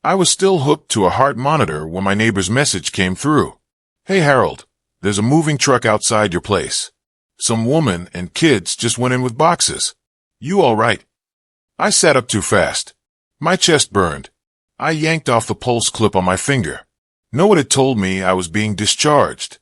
I was still hooked to a heart monitor when my neighbor's message came through. "Hey Harold, there's a moving truck outside your place. Some woman and kids just went in with boxes. You all right?" I sat up too fast. My chest burned. I yanked off the pulse clip on my finger. No one had told me I was being discharged.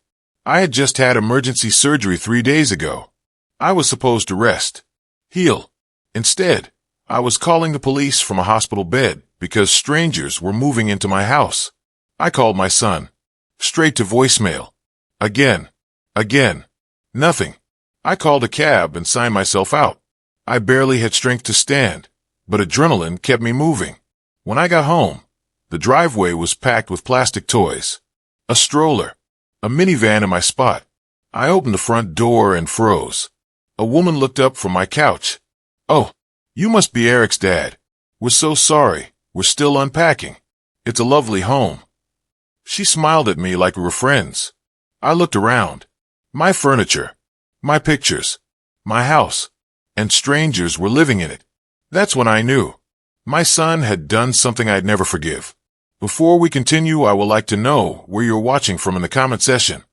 I had just had emergency surgery 3 days ago. I was supposed to rest, heal. Instead, I was calling the police from a hospital bed because strangers were moving into my house. I called my son. Straight to voicemail. Again. Nothing. I called a cab and signed myself out. I barely had strength to stand, but adrenaline kept me moving. When I got home, the driveway was packed with plastic toys. A stroller. A minivan in my spot. I opened the front door and froze. A woman looked up from my couch. "Oh, you must be Eric's dad. We're so sorry. We're still unpacking. It's a lovely home." She smiled at me like we were friends. I looked around. My furniture. My pictures. My house. And strangers were living in it. That's when I knew. My son had done something I'd never forgive. Before we continue, I would like to know where you're watching from in the comment section.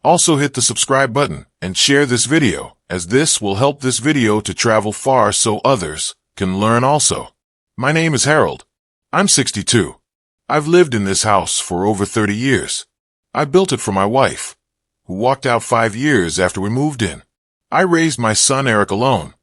Also hit the subscribe button and share this video, as this will help this video to travel far so others can learn also. My name is Harold. I'm 62. I've lived in this house for over 30 years. I built it for my wife, who walked out 5 years after we moved in. I raised my son Eric alone,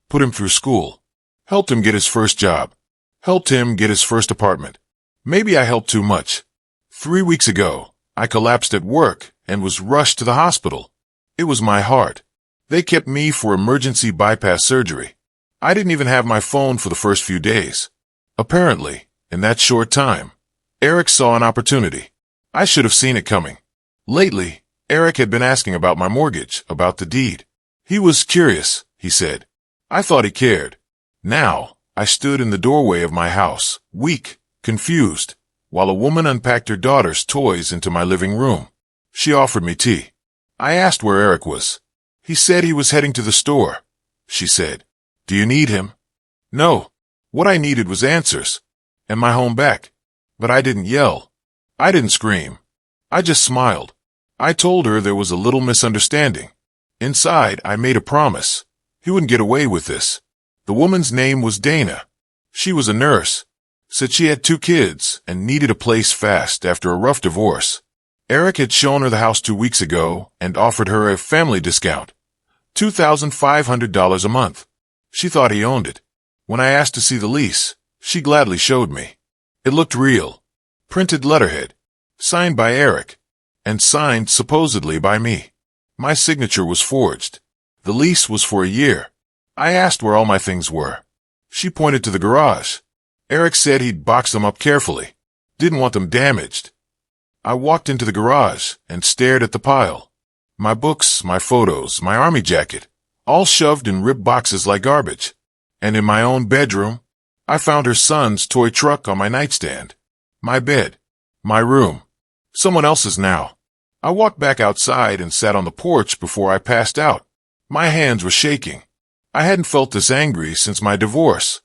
put him through school, helped him get his first job, helped him get his first apartment. Maybe I helped too much. 3 weeks ago, I collapsed at work and was rushed to the hospital. It was my heart. They kept me for emergency bypass surgery. I didn't even have my phone for the first few days. Apparently, in that short time, Eric saw an opportunity. I should have seen it coming. Lately, Eric had been asking about my mortgage, about the deed. He was curious, he said. I thought he cared. Now, I stood in the doorway of my house, weak, confused, while a woman unpacked her daughter's toys into my living room. She offered me tea. I asked where Eric was. He said he was heading to the store. She said, "Do you need him?" No. What I needed was answers, and my home back. But I didn't yell. I didn't scream. I just smiled. I told her there was a little misunderstanding. Inside, I made a promise. He wouldn't get away with this. The woman's name was Dana. She was a nurse. Said she had 2 kids and needed a place fast after a rough divorce. Eric had shown her the house 2 weeks ago and offered her a family discount, $2,500 a month. She thought he owned it. When I asked to see the lease, she gladly showed me. It looked real. Printed letterhead. Signed by Eric. And signed supposedly by me. My signature was forged. The lease was for a year. I asked where all my things were. She pointed to the garage. Eric said he'd box them up carefully. Didn't want them damaged. I walked into the garage and stared at the pile. My books, my photos, my army jacket, all shoved in ripped boxes like garbage. And in my own bedroom, I found her son's toy truck on my nightstand. My bed. My room. Someone else's now. I walked back outside and sat on the porch before I passed out. My hands were shaking. I hadn't felt this angry since my divorce.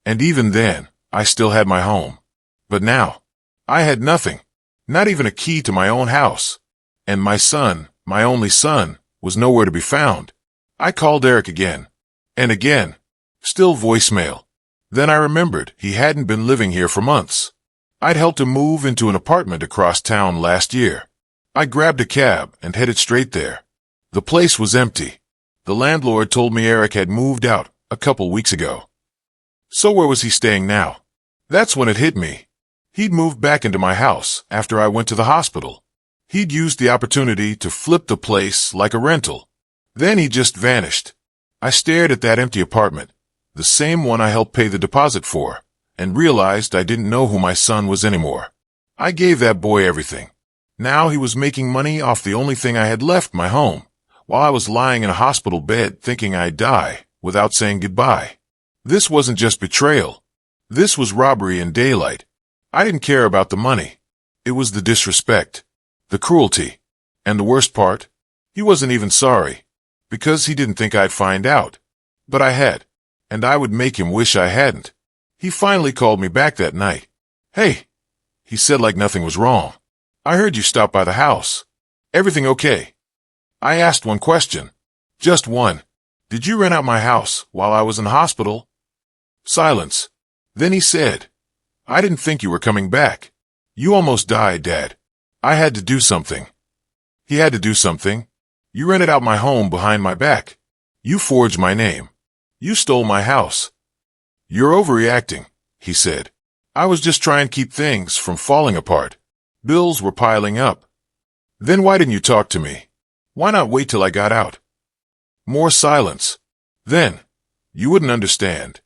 And even then, I still had my home. But now, I had nothing. Not even a key to my own house. And my son, my only son, was nowhere to be found. I called Eric again. And again. Still voicemail. Then I remembered he hadn't been living here for months. I'd helped him move into an apartment across town last year. I grabbed a cab and headed straight there. The place was empty. The landlord told me Eric had moved out a couple weeks ago. So where was he staying now? That's when it hit me. He'd moved back into my house after I went to the hospital. He'd used the opportunity to flip the place like a rental. Then he just vanished. I stared at that empty apartment, the same one I helped pay the deposit for, and realized I didn't know who my son was anymore. I gave that boy everything. Now he was making money off the only thing I had left, my home, while I was lying in a hospital bed thinking I'd die without saying goodbye. This wasn't just betrayal. This was robbery in daylight. I didn't care about the money. It was the disrespect, the cruelty. And the worst part, he wasn't even sorry, because he didn't think I'd find out. But I had, and I would make him wish I hadn't. He finally called me back that night. "Hey, he said like nothing was wrong. I heard you stop by the house. Everything okay? I asked one question. Just one. Did you rent out my house while I was in the hospital? Silence. Then he said, I didn't think you were coming back. You almost died, Dad. I had to do something. He had to do something. You rented out my home behind my back. You forged my name. You stole my house. You're overreacting, he said. I was just trying to keep things from falling apart. Bills were piling up. Then why didn't you talk to me? Why not wait till I got out? More silence. Then, you wouldn't understand.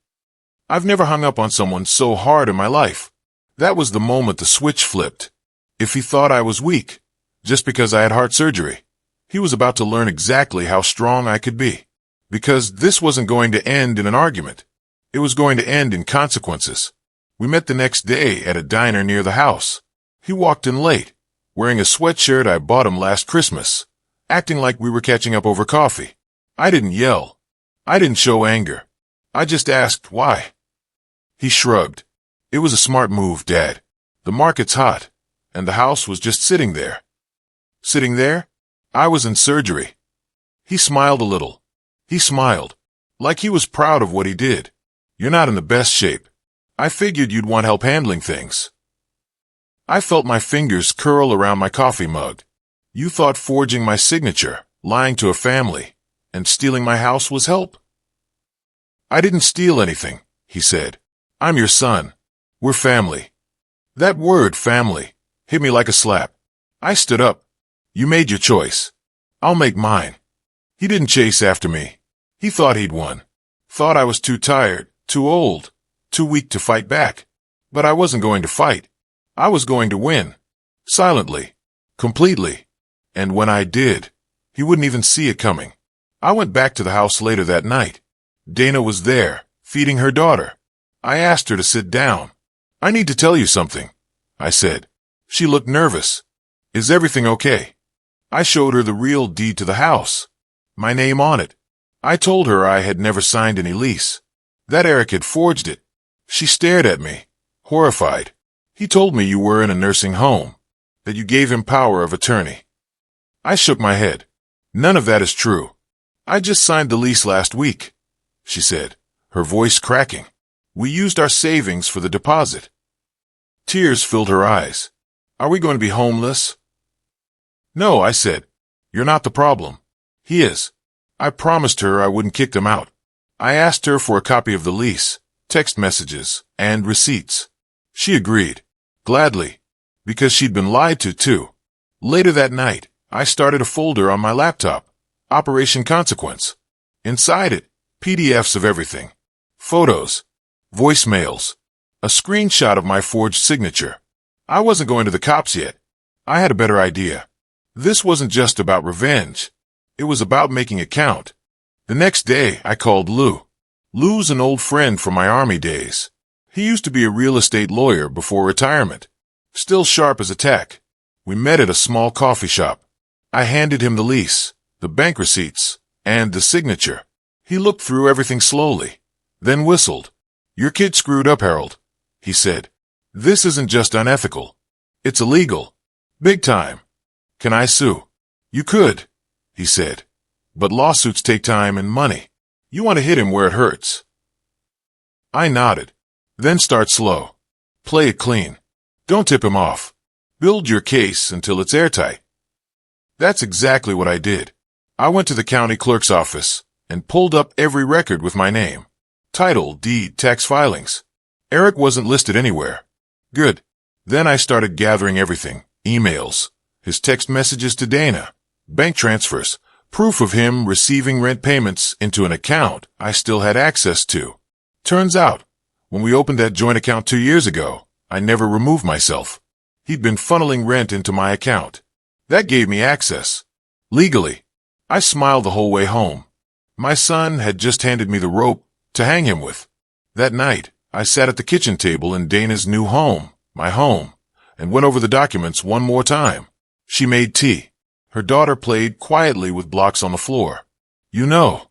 I've never hung up on someone so hard in my life. That was the moment the switch flipped. If he thought I was weak, just because I had heart surgery, he was about to learn exactly how strong I could be. Because this wasn't going to end in an argument. It was going to end in consequences. We met the next day at a diner near the house. He walked in late, wearing a sweatshirt I bought him last Christmas, acting like we were catching up over coffee. I didn't yell. I didn't show anger. I just asked why. He shrugged. It was a smart move, Dad. The market's hot, and the house was just sitting there. Sitting there? I was in surgery. He smiled a little. He smiled, like he was proud of what he did. You're not in the best shape. I figured you'd want help handling things. I felt my fingers curl around my coffee mug. You thought forging my signature, lying to a family, and stealing my house was help? I didn't steal anything, he said. I'm your son. We're family. That word, family, hit me like a slap. I stood up. You made your choice. I'll make mine. He didn't chase after me. He thought he'd won. Thought I was too tired, too old, too weak to fight back. But I wasn't going to fight. I was going to win. Silently. Completely. And when I did, he wouldn't even see it coming. I went back to the house later that night. Dana was there, feeding her daughter. I asked her to sit down. I need to tell you something, I said. She looked nervous. Is everything okay? I showed her the real deed to the house. My name on it. I told her I had never signed any lease. That Eric had forged it. She stared at me, horrified. He told me you were in a nursing home, that you gave him power of attorney. I shook my head. None of that is true. I just signed the lease last week, she said, her voice cracking. We used our savings for the deposit. Tears filled her eyes. Are we going to be homeless? No, I said. You're not the problem. He is. I promised her I wouldn't kick them out. I asked her for a copy of the lease, text messages, and receipts. She agreed. Gladly. Because she'd been lied to, too. Later that night, I started a folder on my laptop. Operation Consequence. Inside it, PDFs of everything. Photos. Voicemails. A screenshot of my forged signature. I wasn't going to the cops yet. I had a better idea. This wasn't just about revenge. It was about making it count. The next day, I called Lou. Lou's an old friend from my army days. He used to be a real estate lawyer before retirement. Still sharp as a tack. We met at a small coffee shop. I handed him the lease, the bank receipts, and the signature. He looked through everything slowly, then whistled. Your kid screwed up, Harold, he said. This isn't just unethical. It's illegal. Big time. Can I sue? You could, he said. But lawsuits take time and money. You want to hit him where it hurts. I nodded. Then start slow. Play it clean. Don't tip him off. Build your case until it's airtight. That's exactly what I did. I went to the county clerk's office and pulled up every record with my name. Title, deed, tax filings. Eric wasn't listed anywhere. Good. Then I started gathering everything. Emails, his text messages to Dana, bank transfers, proof of him receiving rent payments into an account I still had access to. Turns out, when we opened that joint account 2 years ago, I never removed myself. He'd been funneling rent into my account. That gave me access. Legally. I smiled the whole way home. My son had just handed me the rope to hang him with. That night, I sat at the kitchen table in Dana's new home, my home, and went over the documents one more time. She made tea. Her daughter played quietly with blocks on the floor. You know,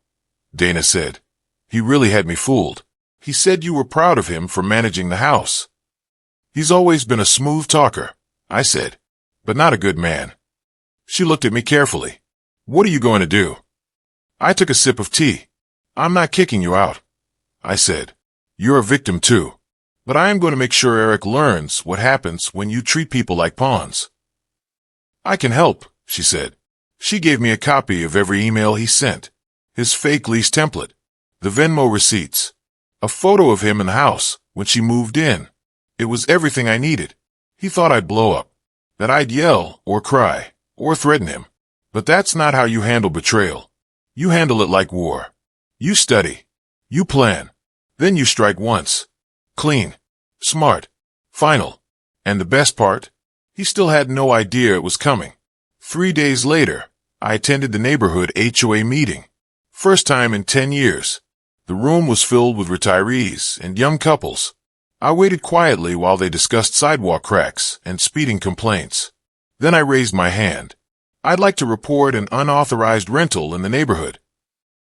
Dana said, he really had me fooled. He said you were proud of him for managing the house. He's always been a smooth talker, I said, but not a good man. She looked at me carefully. What are you going to do? I took a sip of tea. I'm not kicking you out, I said. You're a victim too. But I am going to make sure Eric learns what happens when you treat people like pawns. I can help, she said. She gave me a copy of every email he sent, his fake lease template, the Venmo receipts, a photo of him in the house when she moved in. It was everything I needed. He thought I'd blow up, that I'd yell or cry or threaten him. But that's not how you handle betrayal. You handle it like war. You study. You plan. Then you strike once. Clean. Smart. Final. And the best part? He still had no idea it was coming. 3 days later, I attended the neighborhood HOA meeting. First time in 10 years. The room was filled with retirees and young couples. I waited quietly while they discussed sidewalk cracks and speeding complaints. Then I raised my hand. I'd like to report an unauthorized rental in the neighborhood.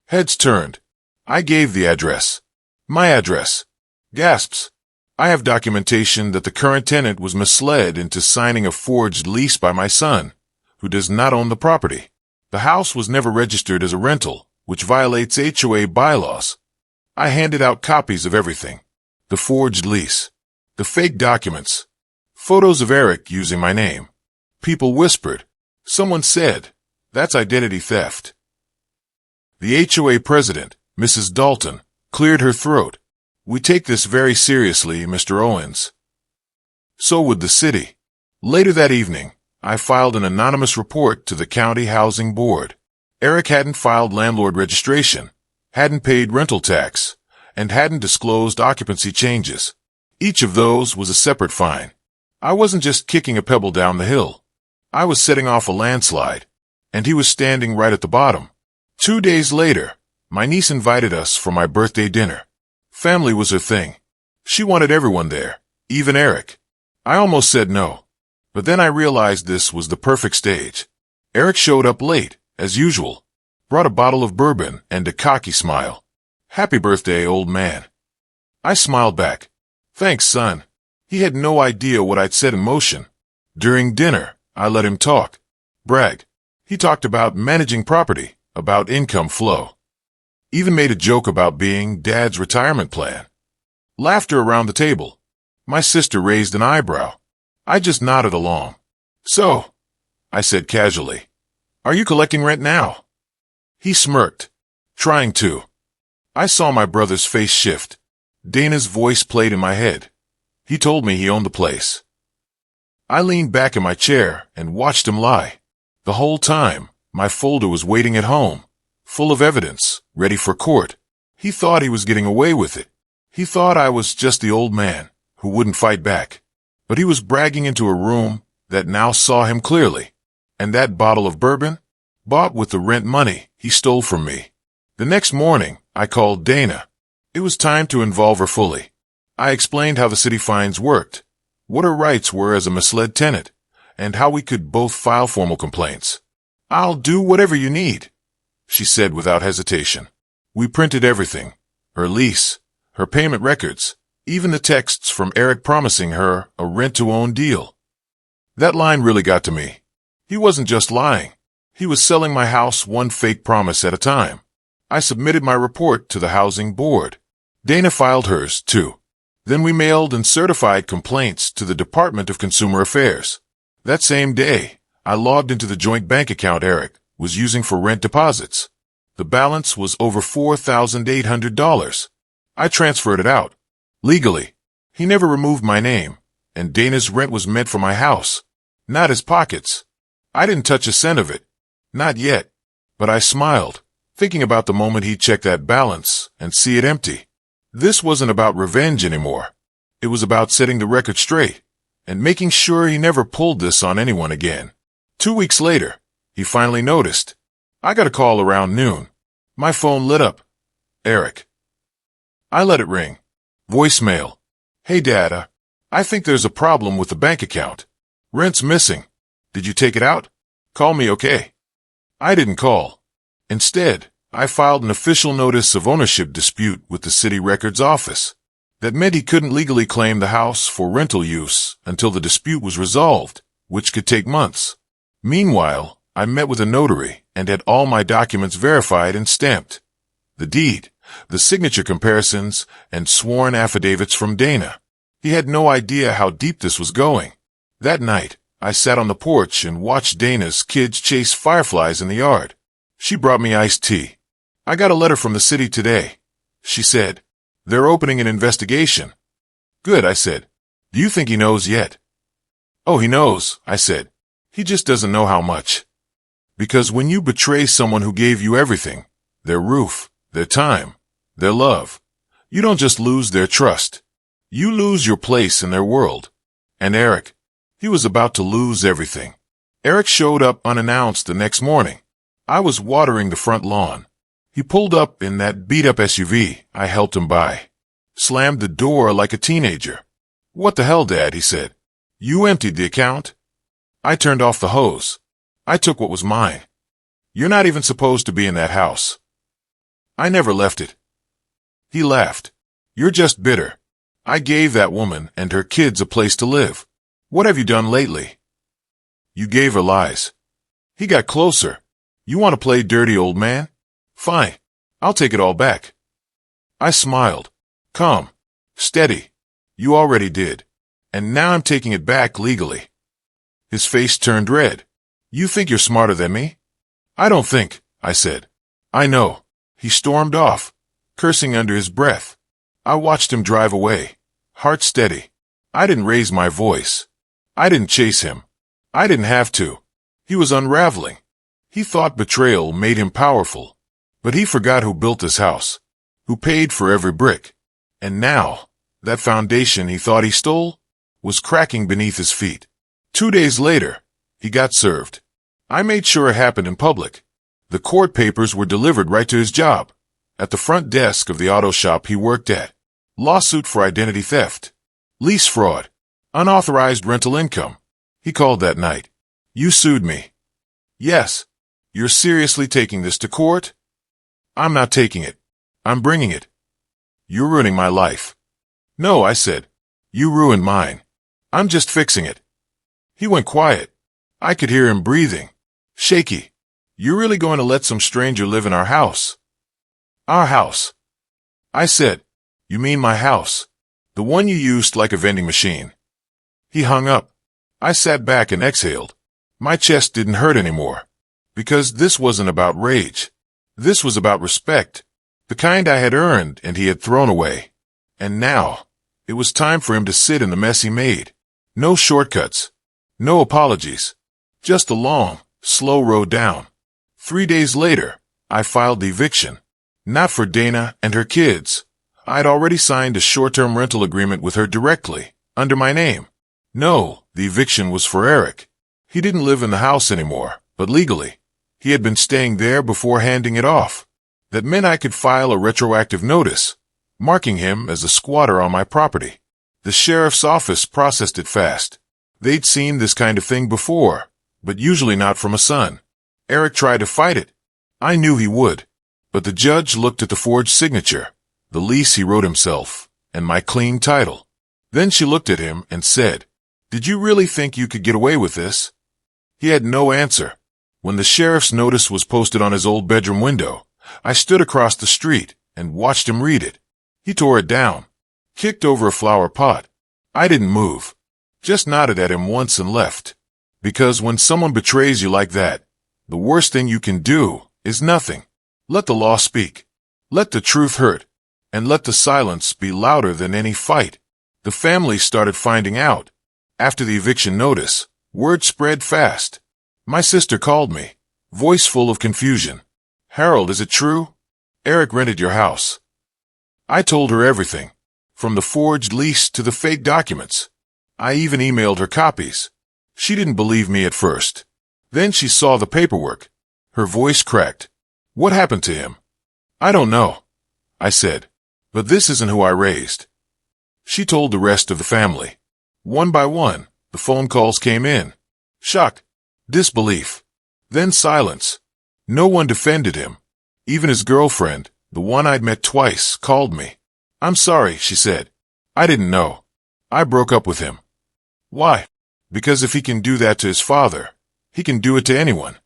Heads turned. I gave the address. My address. Gasps. I have documentation that the current tenant was misled into signing a forged lease by my son, who does not own the property. The house was never registered as a rental, which violates HOA bylaws. I handed out copies of everything. The forged lease. The fake documents. Photos of Eric using my name. People whispered. Someone said, that's identity theft. The HOA president, Mrs. Dalton, cleared her throat. We take this very seriously, Mr. Owens. So would the city. Later that evening, I filed an anonymous report to the County Housing Board. Eric hadn't filed landlord registration, hadn't paid rental tax, and hadn't disclosed occupancy changes. Each of those was a separate fine. I wasn't just kicking a pebble down the hill. I was setting off a landslide, and he was standing right at the bottom. 2 days later, my niece invited us for my birthday dinner. Family was her thing. She wanted everyone there, even Eric. I almost said no, but then I realized this was the perfect stage. Eric showed up late, as usual, brought a bottle of bourbon and a cocky smile. Happy birthday, old man. I smiled back. Thanks, son. He had no idea what I'd set in motion. During dinner, I let him talk. Brag. He talked about managing property, about income flow. Even made a joke about being Dad's retirement plan. Laughter around the table. My sister raised an eyebrow. I just nodded along. So, I said casually, are you collecting rent now? He smirked. Trying to. I saw my brother's face shift. Dana's voice played in my head. He told me he owned the place. I leaned back in my chair and watched him lie. The whole time, my folder was waiting at home, full of evidence, ready for court. He thought he was getting away with it. He thought I was just the old man who wouldn't fight back. But he was bragging into a room that now saw him clearly. And that bottle of bourbon? Bought with the rent money he stole from me. The next morning, I called Dana. It was time to involve her fully. I explained how the city fines worked, what her rights were as a misled tenant, and how we could both file formal complaints. I'll do whatever you need, she said without hesitation. We printed everything, her lease, her payment records, even the texts from Eric promising her a rent-to-own deal. That line really got to me. He wasn't just lying. He was selling my house one fake promise at a time. I submitted my report to the housing board. Dana filed hers, too. Then we mailed and certified complaints to the Department of Consumer Affairs. That same day, I logged into the joint bank account Eric was using for rent deposits. The balance was over $4,800. I transferred it out. Legally. He never removed my name, and Dana's rent was meant for my house, not his pockets. I didn't touch a cent of it. Not yet. But I smiled, thinking about the moment he'd check that balance and see it empty. This wasn't about revenge anymore. It was about setting the record straight and making sure he never pulled this on anyone again. 2 weeks later, he finally noticed. I got a call around noon. My phone lit up. Eric. I let it ring. Voicemail. Hey, Dad, I think there's a problem with the bank account. Rent's missing. Did you take it out? Call me, okay? I didn't call. Instead, I filed an official notice of ownership dispute with the city records office. That meant he couldn't legally claim the house for rental use until the dispute was resolved, which could take months. Meanwhile, I met with a notary and had all my documents verified and stamped. The deed, the signature comparisons, and sworn affidavits from Dana. He had no idea how deep this was going. That night, I sat on the porch and watched Dana's kids chase fireflies in the yard. She brought me iced tea. "I got a letter from the city today," she said. "They're opening an investigation." "Good," I said. "Do you think he knows yet?" "Oh, he knows," I said. "He just doesn't know how much." Because when you betray someone who gave you everything, their roof, their time, their love, you don't just lose their trust. You lose your place in their world. And Eric, he was about to lose everything. Eric showed up unannounced the next morning. I was watering the front lawn. He pulled up in that beat-up SUV I helped him buy. Slammed the door like a teenager. "What the hell, Dad?" he said. "You emptied the account?" I turned off the hose. I took what was mine. "You're not even supposed to be in that house." "I never left it." He laughed. "You're just bitter. I gave that woman and her kids a place to live. What have you done lately?" "You gave her lies." He got closer. "You want to play dirty, old man? Fine. I'll take it all back." I smiled. "Calm. Steady. You already did. And now I'm taking it back legally." His face turned red. "You think you're smarter than me?" "I don't think," I said. "I know." He stormed off, cursing under his breath. I watched him drive away, heart steady. I didn't raise my voice. I didn't chase him. I didn't have to. He was unraveling. He thought betrayal made him powerful. But he forgot who built this house, who paid for every brick. And now, that foundation he thought he stole was cracking beneath his feet. 2 days later, he got served. I made sure it happened in public. The court papers were delivered right to his job, at the front desk of the auto shop he worked at. Lawsuit for identity theft, lease fraud, unauthorized rental income. He called that night. "You sued me." "Yes." "You're seriously taking this to court?" "I'm not taking it. I'm bringing it." "You're ruining my life." "No," I said. "You ruined mine. I'm just fixing it." He went quiet. I could hear him breathing. Shaky. "You're really going to let some stranger live in our house?" "Our house." I said. "You mean my house? The one you used like a vending machine?" He hung up. I sat back and exhaled. My chest didn't hurt anymore. Because this wasn't about rage. This was about respect. The kind I had earned and he had thrown away. And now, it was time for him to sit in the mess he made. No shortcuts. No apologies. Just a long, slow road down. 3 days later, I filed the eviction. Not for Dana and her kids. I'd already signed a short-term rental agreement with her directly, under my name. No, the eviction was for Eric. He didn't live in the house anymore, but legally. He had been staying there before handing it off. That meant I could file a retroactive notice, marking him as a squatter on my property. The sheriff's office processed it fast. They'd seen this kind of thing before, but usually not from a son. Eric tried to fight it. I knew he would. But the judge looked at the forged signature, the lease he wrote himself, and my clean title. Then she looked at him and said, "Did you really think you could get away with this?" He had no answer. When the sheriff's notice was posted on his old bedroom window, I stood across the street and watched him read it. He tore it down, kicked over a flower pot. I didn't move, just nodded at him once and left. Because when someone betrays you like that, the worst thing you can do is nothing. Let the law speak. Let the truth hurt. And let the silence be louder than any fight. The family started finding out. After the eviction notice, word spread fast. My sister called me, voice full of confusion. "Harold, is it true? Eric rented your house." I told her everything, from the forged lease to the fake documents. I even emailed her copies. She didn't believe me at first. Then she saw the paperwork. Her voice cracked. "What happened to him?" "I don't know," I said. "But this isn't who I raised." She told the rest of the family. One by one, the phone calls came in. Shock. Disbelief. Then silence. No one defended him. Even his girlfriend, the one I'd met twice, called me. "I'm sorry," she said. I didn't know. I broke up with him. Why? Because if he can do that to his father, he can do it to anyone.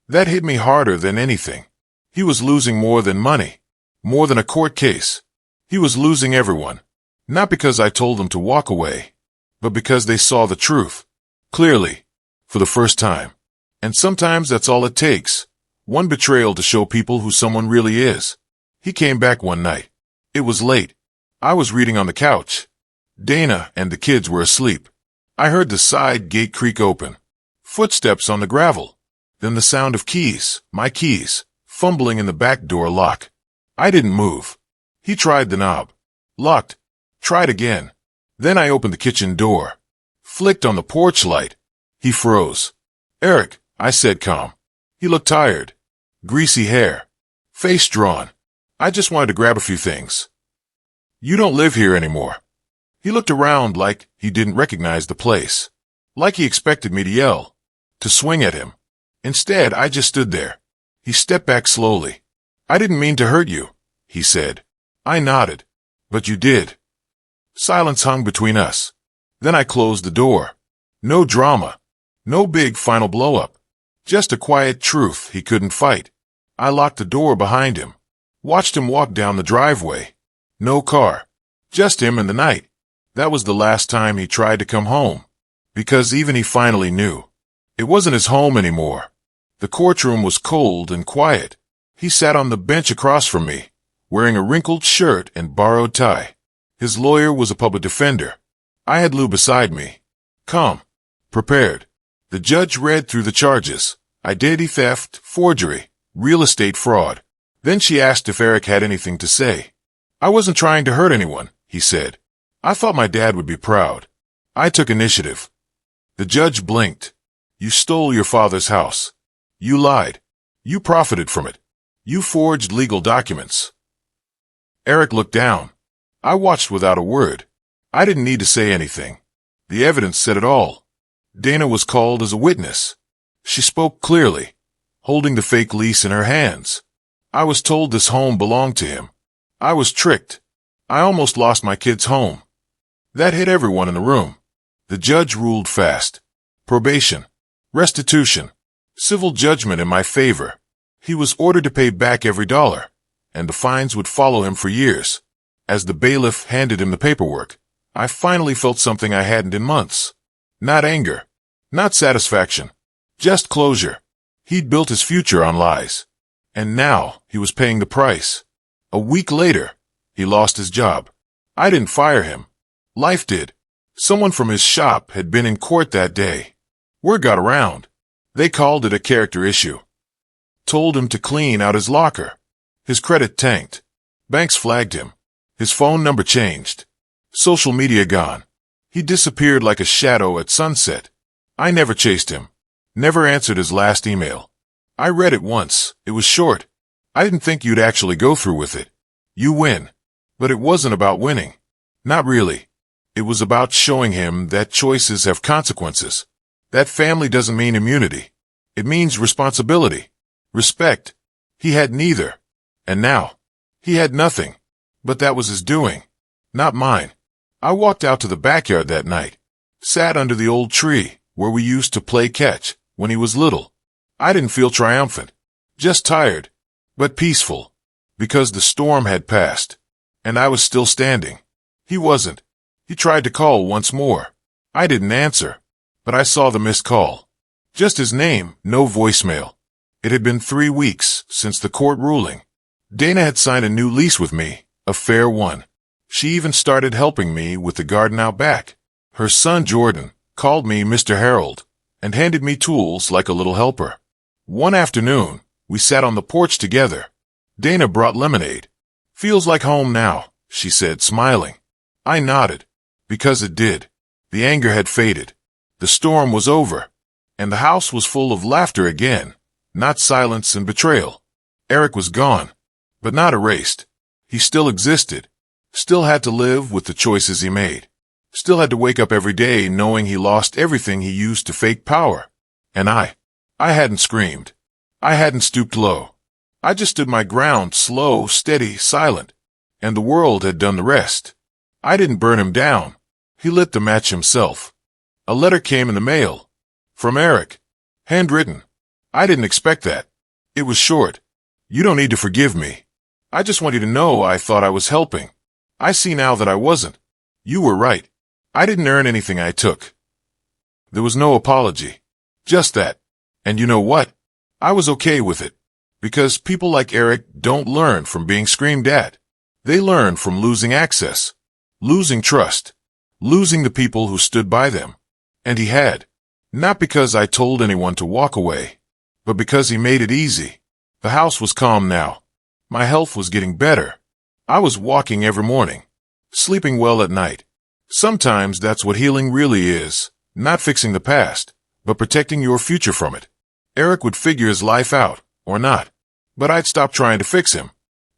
That hit me harder than anything. He was losing more than money, more than a court case. He was losing everyone. Not because I told them to walk away, but because they saw the truth. Clearly. For the first time. And sometimes that's all it takes. One betrayal to show people who someone really is. He came back one night. It was late. I was reading on the couch. Dana and the kids were asleep. I heard the side gate creak open. Footsteps on the gravel. Then the sound of keys, my keys, fumbling in the back door lock. I didn't move. He tried the knob. Locked. Tried again. Then I opened the kitchen door. Flicked on the porch light. He froze. Eric, I said calm. He looked tired. Greasy hair. Face drawn. I just wanted to grab a few things. You don't live here anymore. He looked around like he didn't recognize the place. Like he expected me to yell. To swing at him. Instead, I just stood there. He stepped back slowly. I didn't mean to hurt you, he said. I nodded. But you did. Silence hung between us. Then I closed the door. No drama. No big final blow-up. Just a quiet truth he couldn't fight. I locked the door behind him. Watched him walk down the driveway. No car. Just him and the night. That was the last time he tried to come home. Because even he finally knew. It wasn't his home anymore. The courtroom was cold and quiet. He sat on the bench across from me, wearing a wrinkled shirt and borrowed tie. His lawyer was a public defender. I had Lou beside me. Calm. Prepared. The judge read through the charges. Identity theft, forgery, real estate fraud. Then she asked if Eric had anything to say. I wasn't trying to hurt anyone, he said. I thought my dad would be proud. I took initiative. The judge blinked. You stole your father's house. You lied. You profited from it. You forged legal documents. Eric looked down. I watched without a word. I didn't need to say anything. The evidence said it all. Dana was called as a witness. She spoke clearly, holding the fake lease in her hands. I was told this home belonged to him. I was tricked. I almost lost my kid's home. That hit everyone in the room. The judge ruled fast. Probation. Restitution. Civil judgment in my favor. He was ordered to pay back every dollar, and the fines would follow him for years. As the bailiff handed him the paperwork, I finally felt something I hadn't in months. Not anger. Not satisfaction. Just closure. He'd built his future on lies. And now he was paying the price. A week later, he lost his job. I didn't fire him. Life did. Someone from his shop had been in court that day. Word got around. They called it a character issue. Told him to clean out his locker. His credit tanked. Banks flagged him. His phone number changed. Social media gone. He disappeared like a shadow at sunset. I never chased him. Never answered his last email. I read it once. It was short. I didn't think you'd actually go through with it. You win. But it wasn't about winning. Not really. It was about showing him that choices have consequences. That family doesn't mean immunity. It means responsibility. Respect. He had neither. And now, he had nothing. But that was his doing. Not mine. I walked out to the backyard that night. Sat under the old tree where we used to play catch when he was little. I didn't feel triumphant. Just tired. But peaceful. Because the storm had passed. And I was still standing. He wasn't. He tried to call once more. I didn't answer. But I saw the missed call. Just his name, no voicemail. It had been 3 weeks since the court ruling. Dana had signed a new lease with me, a fair one. She even started helping me with the garden out back. Her son, Jordan, called me Mr. Harold and handed me tools like a little helper. One afternoon, we sat on the porch together. Dana brought lemonade. Feels like home now, she said, smiling. I nodded. Because it did. The anger had faded. The storm was over. And the house was full of laughter again, not silence and betrayal. Eric was gone, but not erased. He still existed. Still had to live with the choices he made. Still had to wake up every day knowing he lost everything he used to fake power. And I hadn't screamed. I hadn't stooped low. I just stood my ground, slow, steady, silent. And the world had done the rest. I didn't burn him down. He lit the match himself. A letter came in the mail. From Eric. Handwritten. I didn't expect that. It was short. You don't need to forgive me. I just want you to know I thought I was helping. I see now that I wasn't. You were right. I didn't earn anything I took. There was no apology. Just that. And you know what? I was okay with it. Because people like Eric don't learn from being screamed at. They learn from losing access, losing trust, losing the people who stood by them. And he had. Not because I told anyone to walk away, but because he made it easy. The house was calm now. My health was getting better. I was walking every morning, sleeping well at night. Sometimes that's what healing really is, not fixing the past, but protecting your future from it. Eric would figure his life out, or not. But I'd stop trying to fix him,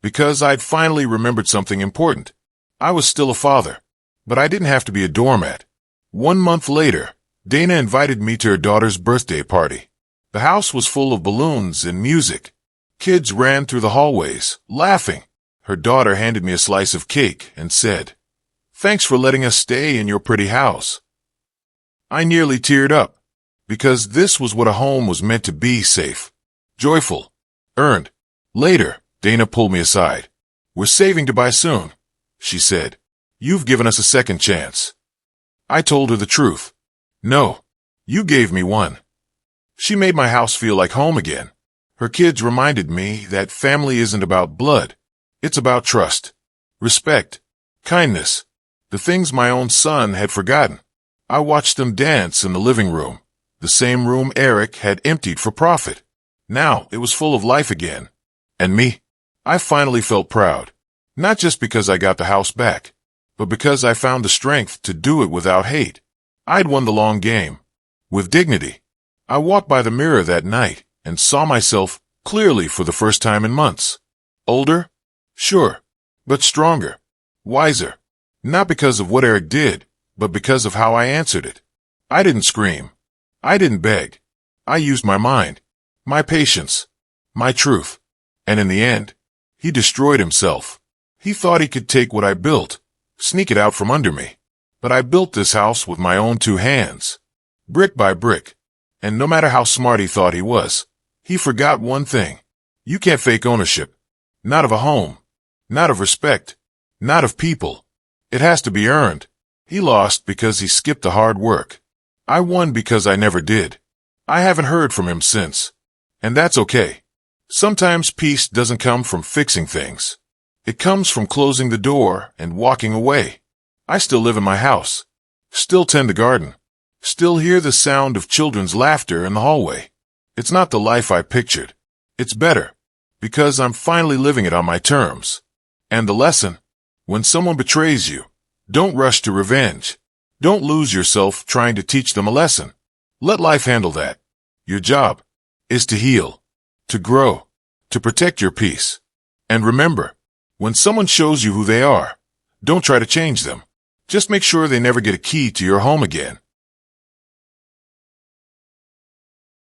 because I'd finally remembered something important. I was still a father, but I didn't have to be a doormat. 1 month later, Dana invited me to her daughter's birthday party. The house was full of balloons and music. Kids ran through the hallways, laughing. Her daughter handed me a slice of cake and said, "Thanks for letting us stay in your pretty house." I nearly teared up, because this was what a home was meant to be: safe, joyful, earned. Later, Dana pulled me aside. "We're saving to buy soon," she said. "You've given us a second chance." I told her the truth. "No, you gave me one." She made my house feel like home again. Her kids reminded me that family isn't about blood. It's about trust, respect, kindness, the things my own son had forgotten. I watched them dance in the living room, the same room Eric had emptied for profit. Now it was full of life again. And me? I finally felt proud. Not just because I got the house back, but because I found the strength to do it without hate. I'd won the long game. With dignity. I walked by the mirror that night and saw myself clearly for the first time in months. Older? Sure. But stronger. Wiser. Not because of what Eric did, but because of how I answered it. I didn't scream. I didn't beg. I used my mind, my patience, my truth. And in the end, he destroyed himself. He thought he could take what I built, sneak it out from under me. But I built this house with my own 2 hands, brick by brick. And no matter how smart he thought he was, he forgot one thing. You can't fake ownership. Not of a home. Not of respect. Not of people. It has to be earned. He lost because he skipped the hard work. I won because I never did. I haven't heard from him since. And that's okay. Sometimes peace doesn't come from fixing things. It comes from closing the door and walking away. I still live in my house. Still tend the garden. Still hear the sound of children's laughter in the hallway. It's not the life I pictured. It's better, because I'm finally living it on my terms. And the lesson? When someone betrays you, don't rush to revenge. Don't lose yourself trying to teach them a lesson. Let life handle that. Your job is to heal, to grow, to protect your peace. And remember, when someone shows you who they are, don't try to change them. Just make sure they never get a key to your home again.